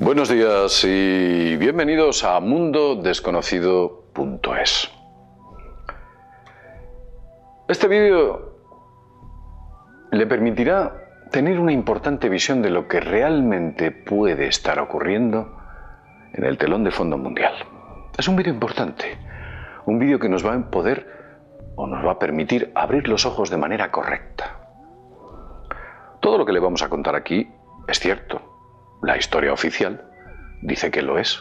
Buenos días y bienvenidos a mundodesconocido.es. Este vídeo le permitirá tener una importante visión de lo que realmente puede estar ocurriendo en el telón de fondo mundial. Es un vídeo importante, un vídeo que nos va a poder o nos va a permitir abrir los ojos de manera correcta. Todo lo que le vamos a contar aquí es cierto. La historia oficial dice que lo es.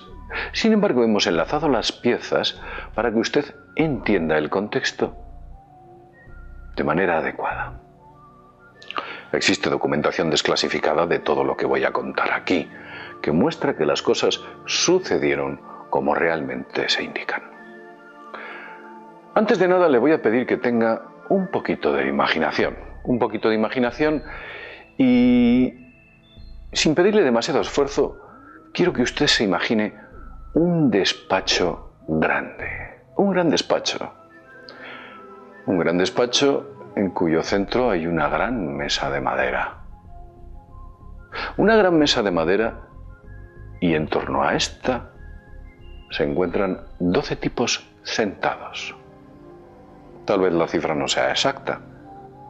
Sin embargo, hemos enlazado las piezas para que usted entienda el contexto de manera adecuada. Existe documentación desclasificada de todo lo que voy a contar aquí, que muestra que las cosas sucedieron como realmente se indican. Antes de nada, le voy a pedir que tenga un poquito de imaginación. Y sin pedirle demasiado esfuerzo, quiero que usted se imagine un despacho grande. Un gran despacho en cuyo centro hay una gran mesa de madera. Una gran mesa de madera y en torno a esta se encuentran 12 tipos sentados. Tal vez la cifra no sea exacta,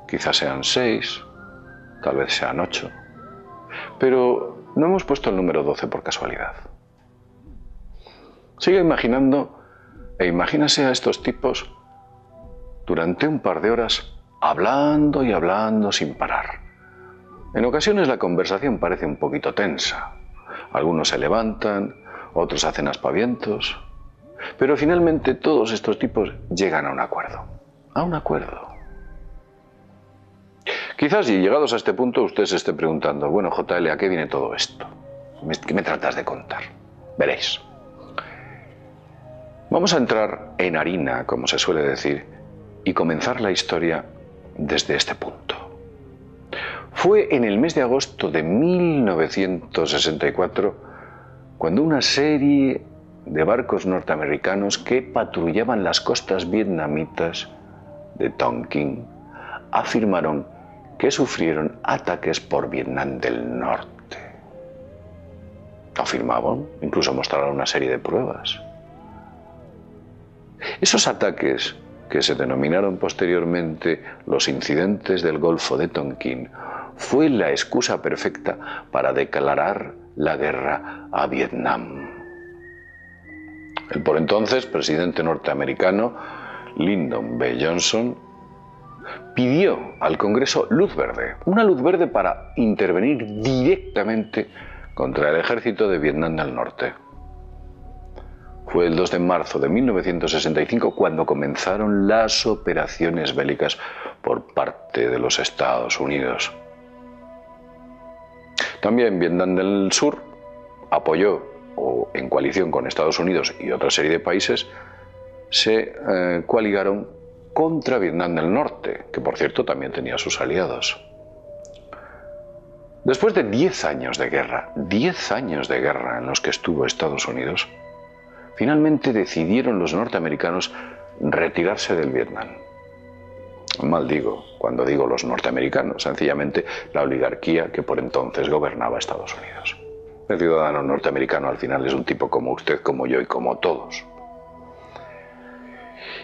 quizás sean 6, tal vez sean 8. Pero no hemos puesto el número 12 por casualidad. Siga imaginando e imagínase a estos tipos durante un par de horas hablando y hablando sin parar. En ocasiones la conversación parece un poquito tensa. Algunos se levantan, otros hacen aspavientos, pero finalmente todos estos tipos llegan a un acuerdo. Quizás, y llegados a este punto, usted se esté preguntando, bueno, JL, ¿a qué viene todo esto? ¿Qué me tratas de contar? Veréis. Vamos a entrar en harina, como se suele decir, y comenzar la historia desde este punto. Fue en el mes de agosto de 1964 cuando una serie de barcos norteamericanos que patrullaban las costas vietnamitas de Tonkin afirmaron que sufrieron ataques por Vietnam del Norte. Afirmaban, incluso mostraron una serie de pruebas. Esos ataques, que se denominaron posteriormente los incidentes del Golfo de Tonkin, fue la excusa perfecta para declarar la guerra a Vietnam. El por entonces presidente norteamericano, Lyndon B. Johnson, pidió al Congreso luz verde, una luz verde para intervenir directamente contra el ejército de Vietnam del Norte. Fue el 2 de marzo de 1965 cuando comenzaron las operaciones bélicas por parte de los Estados Unidos. También Vietnam del Sur apoyó, o en coalición con Estados Unidos y otra serie de países, se coaligaron contra Vietnam del Norte, que por cierto también tenía sus aliados. Después de 10 años de guerra en los que estuvo Estados Unidos, finalmente decidieron los norteamericanos retirarse del Vietnam. Mal digo cuando digo los norteamericanos, sencillamente la oligarquía que por entonces gobernaba Estados Unidos. El ciudadano norteamericano al final es un tipo como usted, como yo y como todos.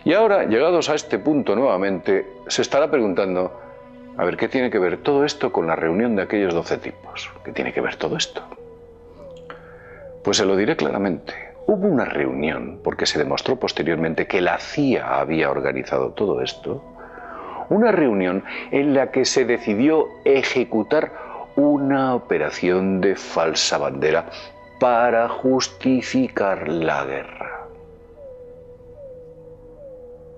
Y ahora, llegados a este punto nuevamente, se estará preguntando, a ver, ¿qué tiene que ver todo esto con la reunión de aquellos 12 tipos? ¿Qué tiene que ver todo esto? Pues se lo diré claramente. Hubo una reunión, porque se demostró posteriormente que la CIA había organizado todo esto, una reunión en la que se decidió ejecutar una operación de falsa bandera para justificar la guerra.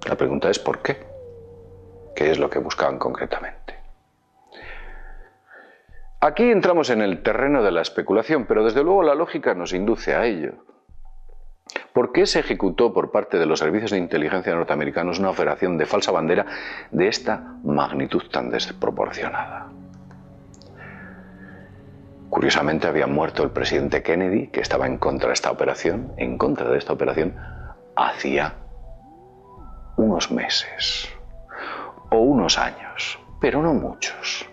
La pregunta es ¿por qué? ¿Qué es lo que buscaban concretamente? Aquí entramos en el terreno de la especulación, pero desde luego la lógica nos induce a ello. ¿Por qué se ejecutó por parte de los servicios de inteligencia norteamericanos una operación de falsa bandera de esta magnitud tan desproporcionada? Curiosamente había muerto el presidente Kennedy, que estaba en contra de esta operación, hacía unos meses o unos años, pero no muchos.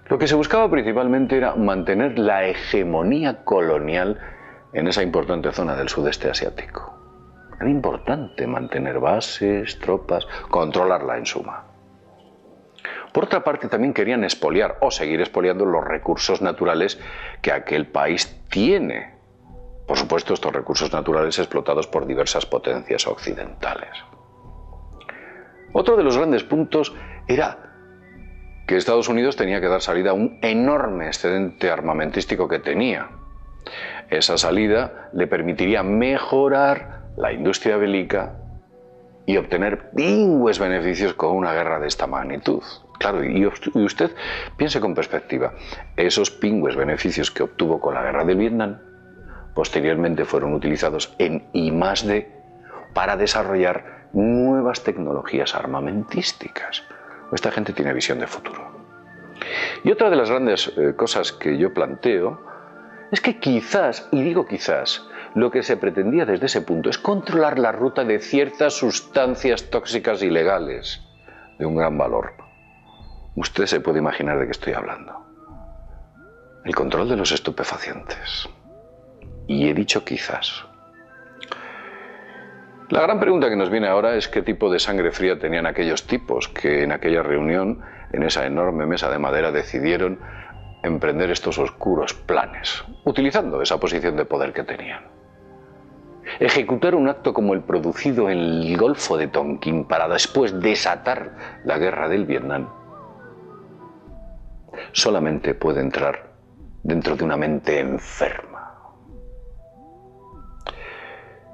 Lo que se buscaba principalmente era mantener la hegemonía colonial en esa importante zona del sudeste asiático. Era importante mantener bases, tropas, controlarla en suma. Por otra parte, también querían expoliar o seguir expoliando los recursos naturales que aquel país tiene. Por supuesto, estos recursos naturales explotados por diversas potencias occidentales. Otro de los grandes puntos era que Estados Unidos tenía que dar salida a un enorme excedente armamentístico que tenía. Esa salida le permitiría mejorar la industria bélica y obtener pingües beneficios con una guerra de esta magnitud. Claro, y usted piense con perspectiva, esos pingües beneficios que obtuvo con la guerra del Vietnam posteriormente fueron utilizados en I+D para desarrollar nuevas tecnologías armamentísticas. Esta gente tiene visión de futuro. Y otra de las grandes cosas que yo planteo es que quizás, y digo quizás, lo que se pretendía desde ese punto es controlar la ruta de ciertas sustancias tóxicas ilegales de un gran valor. Usted se puede imaginar de qué estoy hablando. El control de los estupefacientes. Y he dicho quizás. La gran pregunta que nos viene ahora es qué tipo de sangre fría tenían aquellos tipos que en aquella reunión, en esa enorme mesa de madera, decidieron emprender estos oscuros planes, utilizando esa posición de poder que tenían. Ejecutar un acto como el producido en el Golfo de Tonkin para después desatar la guerra del Vietnam solamente puede entrar dentro de una mente enferma.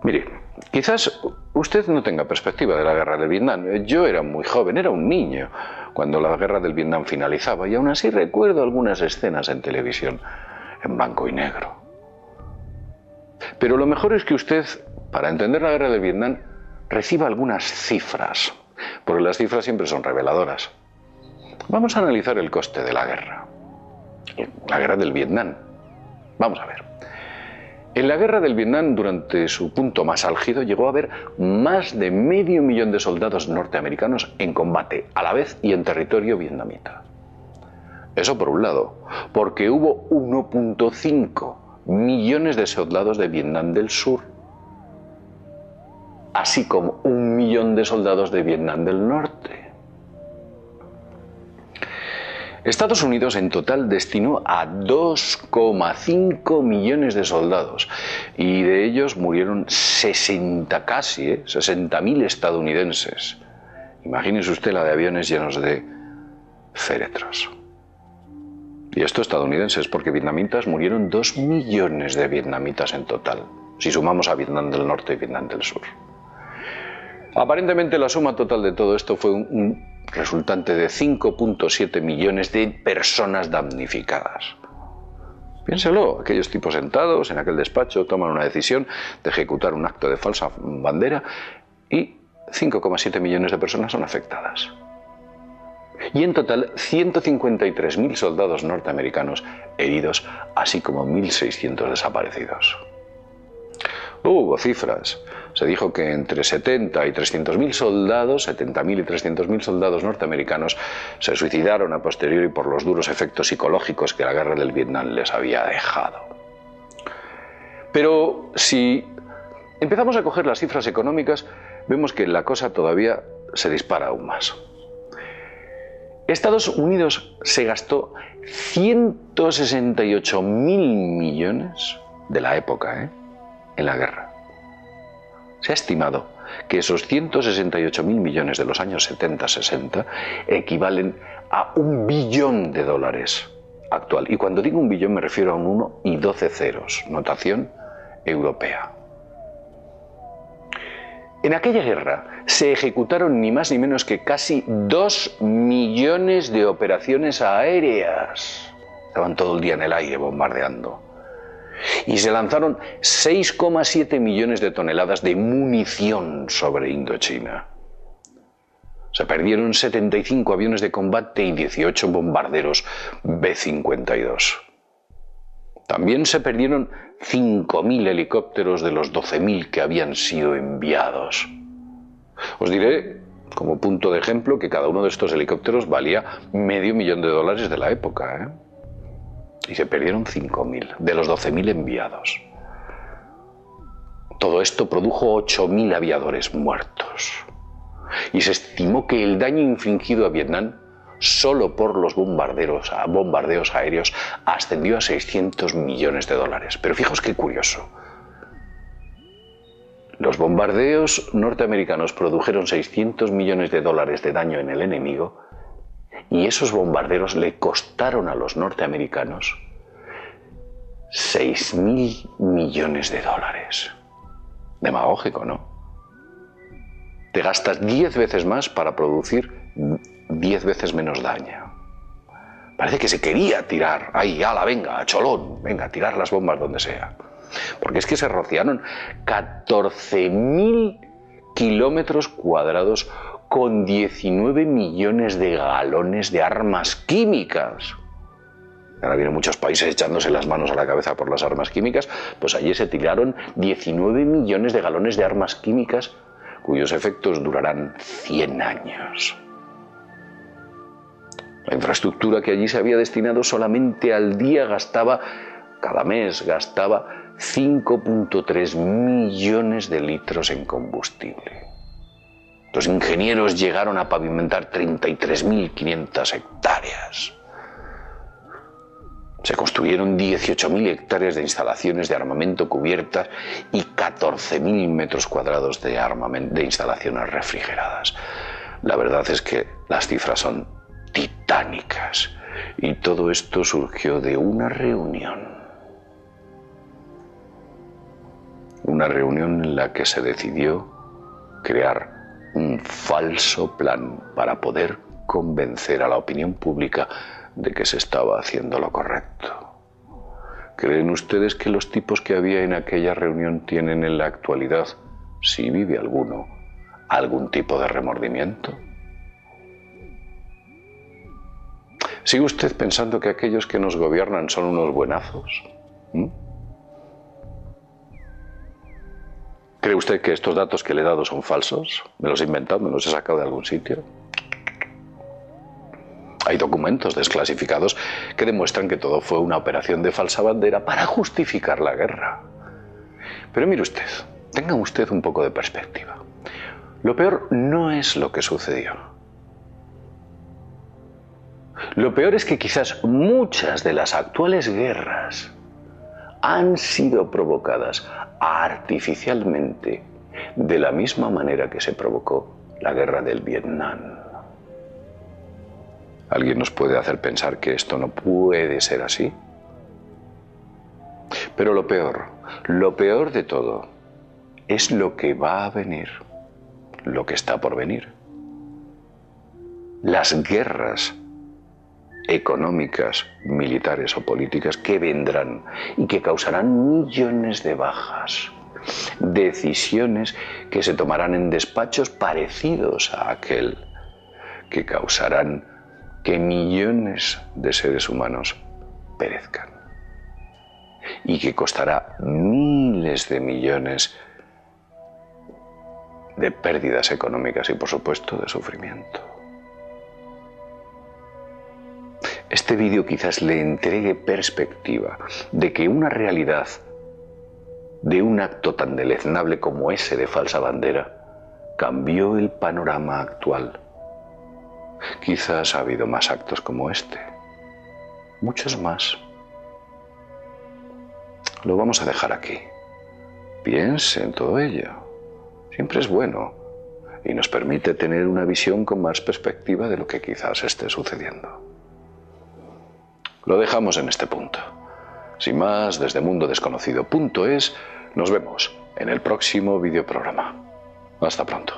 Mire, quizás usted no tenga perspectiva de la guerra del Vietnam. Yo era muy joven, era un niño cuando la guerra del Vietnam finalizaba y aún así recuerdo algunas escenas en televisión en blanco y negro. Pero lo mejor es que usted, para entender la guerra del Vietnam, reciba algunas cifras, porque las cifras siempre son reveladoras. Vamos a analizar el coste de la guerra del Vietnam. Vamos a ver. En la guerra del Vietnam, durante su punto más álgido, llegó a haber más de 500.000 de soldados norteamericanos en combate a la vez y en territorio vietnamita. Eso por un lado, porque hubo 1,5 millones de soldados de Vietnam del Sur, así como 1 millón de soldados de Vietnam del Norte. Estados Unidos en total destinó a 2,5 millones de soldados y de ellos murieron 60.000 estadounidenses. Imagínese usted la de aviones llenos de féretros. Y esto estadounidenses, porque vietnamitas murieron 2 millones de vietnamitas en total, si sumamos a Vietnam del Norte y Vietnam del Sur. Aparentemente la suma total de todo esto fue un resultante de 5,7 millones de personas damnificadas. Piénselo, aquellos tipos sentados en aquel despacho toman una decisión de ejecutar un acto de falsa bandera y 5,7 millones de personas son afectadas. Y en total 153.000 soldados norteamericanos heridos, así como 1.600 desaparecidos. Hubo cifras. Se dijo que entre 70.000 y 300.000 soldados norteamericanos se suicidaron a posteriori por los duros efectos psicológicos que la guerra del Vietnam les había dejado. Pero si empezamos a coger las cifras económicas, vemos que la cosa todavía se dispara aún más. Estados Unidos se gastó 168.000 millones de la época, en la guerra. Se ha estimado que esos 168.000 millones de los años 70-60 equivalen a $1 billón actual. Y cuando digo 1 billón me refiero a un 1 y 12 ceros, notación europea. En aquella guerra se ejecutaron ni más ni menos que casi 2 millones de operaciones aéreas. Estaban todo el día en el aire bombardeando. Y se lanzaron 6,7 millones de toneladas de munición sobre Indochina. Se perdieron 75 aviones de combate y 18 bombarderos B-52. También se perdieron 5.000 helicópteros de los 12.000 que habían sido enviados. Os diré Como punto de ejemplo, que cada uno de estos helicópteros valía $500.000 de la época, ¿eh? Y se perdieron 5.000 de los 12.000 enviados. Todo esto produjo 8.000 aviadores muertos. Y se estimó que el daño infligido a Vietnam solo por los bombardeos aéreos ascendió a $600 millones. Pero fijaos qué curioso. Los bombardeos norteamericanos produjeron $600 millones de daño en el enemigo, y esos bombardeos le costaron a los norteamericanos $6.000 millones. Demagógico, ¿no? Te gastas 10 veces más para producir 10 veces menos daño. Parece que se quería tirar, ahí, ala, venga, a cholón, venga, a tirar las bombas donde sea. Porque es que se rociaron 14.000 kilómetros cuadrados con 19 millones de galones de armas químicas. Ahora vienen muchos países echándose las manos a la cabeza por las armas químicas, pues allí se tiraron 19 millones de galones de armas químicas cuyos efectos durarán 100 años. La infraestructura que allí se había destinado solamente al día cada mes gastaba 5,3 millones de litros en combustible. Los ingenieros llegaron a pavimentar 33.500 hectáreas. Se construyeron 18.000 hectáreas de instalaciones de armamento cubiertas y 14.000 metros cuadrados de instalaciones refrigeradas. La verdad es que las cifras son titánicas, y todo esto surgió de una reunión. Una reunión en la que se decidió crear un falso plan para poder convencer a la opinión pública de que se estaba haciendo lo correcto. ¿Creen ustedes que los tipos que había en aquella reunión tienen en la actualidad, si vive alguno, algún tipo de remordimiento? ¿Sigue usted pensando que aquellos que nos gobiernan son unos buenazos? ¿Cree usted que estos datos que le he dado son falsos? ¿Me los he inventado? ¿Me los he sacado de algún sitio? Hay documentos desclasificados que demuestran que todo fue una operación de falsa bandera para justificar la guerra. Pero mire usted, tenga usted un poco de perspectiva. Lo peor no es lo que sucedió. Lo peor es que quizás muchas de las actuales guerras han sido provocadas artificialmente de la misma manera que se provocó la guerra del Vietnam. ¿Alguien nos puede hacer pensar que esto no puede ser así? Pero lo peor de todo, es lo que va a venir, lo que está por venir. Las guerras económicas, militares o políticas que vendrán y que causarán millones de bajas. Decisiones que se tomarán en despachos parecidos a aquel, que causarán que millones de seres humanos perezcan y que costará miles de millones de pérdidas económicas y, por supuesto, de sufrimiento. Este vídeo quizás le entregue perspectiva de que una realidad de un acto tan deleznable como ese de falsa bandera cambió el panorama actual. Quizás ha habido más actos como este, muchos más. Lo vamos a dejar aquí. Piense en todo ello. Siempre es bueno y nos permite tener una visión con más perspectiva de lo que quizás esté sucediendo. Lo dejamos en este punto. Sin más, desde mundodesconocido.es, nos vemos en el próximo videoprograma. Hasta pronto.